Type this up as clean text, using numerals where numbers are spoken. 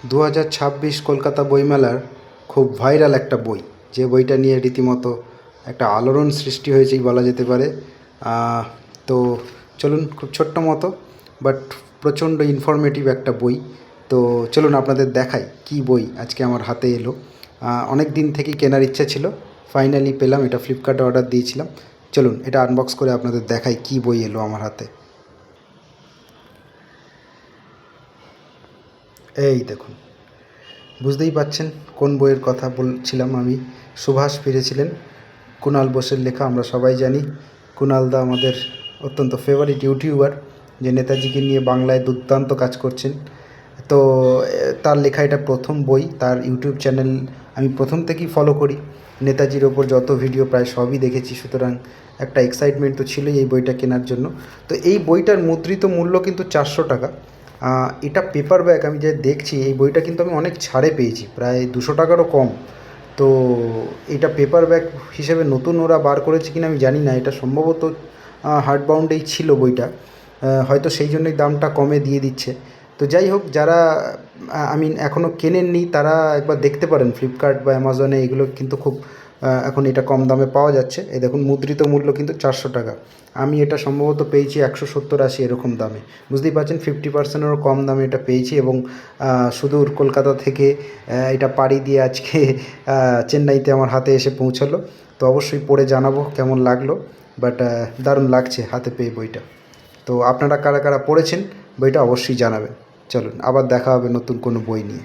2026 কলকাতা বইমেলার খুব ভাইরাল একটা বই, যে বইটা নিয়ে রীতিমতো একটা আলোড়ন সৃষ্টি হয়েছেই বলা যেতে পারে। তো চলুন, খুব ছোট্ট মতো বাট প্রচণ্ড ইনফরমেটিভ একটা বই। তো চলুন আপনাদের দেখাই কী বই আজকে আমার হাতে এলো। অনেক দিন থেকেই কেনার ইচ্ছা ছিল, ফাইনালি পেলাম। এটা ফ্লিপকার্টে অর্ডার দিয়েছিলাম। চলুন এটা আনবক্স করে আপনাদের দেখাই কী বই এলো আমার হাতে। এই দেখুন, বুঝতেই পাচ্ছেন কোন বইয়ের কথা বলছিলাম আমি। সুভাষ ফিরেছিলেন, কুণাল বোসের লেখা। আমরা সবাই জানি কুণালদা আমাদের অত্যন্ত ফেভারিট ইউটিউবার, যে নেতাজিকে নিয়ে বাংলায় দুর্দান্ত কাজ করছেন। তো তার লেখা এটা প্রথম বই। তার ইউটিউব চ্যানেল আমি প্রথম থেকেই ফলো করি, নেতাজির ওপর যত ভিডিও প্রায় সবই দেখেছি। সুতরাং একটা এক্সাইটমেন্ট তো ছিলই এই বইটা কেনার জন্য। তো এই বইটার মুদ্রিত মূল্য কিন্তু 400 টাকা। এটা পেপার ব্যাক, আমি যে দেখছি এই বইটা কিন্তু আমি অনেক ছাড়ে পেয়েছি, প্রায় 200 টাকারও কম। তো এটা পেপার ব্যাক হিসেবে নতুন ওরা বার করেছে কিনা আমি জানি না। এটা সম্ভবত হার্ড বাউন্ডেই ছিল বইটা, হয়তো সেই জন্যই দামটা কমে দিয়ে দিচ্ছে। তো যাই হোক, যারা আমি এখনও কেনেননি তারা একবার দেখতে পারেন ফ্লিপকার্ট বা অ্যামাজনে। এগুলো কিন্তু খুব এখন এটা কম দামে পাওয়া যাচ্ছে। এই দেখুন, মুদ্রিত মূল্য কিন্তু 400 টাকা। আমি এটা সম্ভবত পেয়েছি 170-80 এরকম দামে। বুঝতেই পারছেন 50%এরও কম দামে এটা পেয়েছি। এবং সুদূর কলকাতা থেকে এটা পাড়ি দিয়ে আজকে চেন্নাইতে আমার হাতে এসে পৌঁছালো। তো অবশ্যই পড়ে জানাবো কেমন লাগলো। বাট দারুণ লাগছে হাতে পেয়ে বইটা। তো আপনারা কারা কারা পড়েছেন বইটা অবশ্যই জানাবেন। চলুন আবার দেখা হবে নতুন কোনো বই নিয়ে।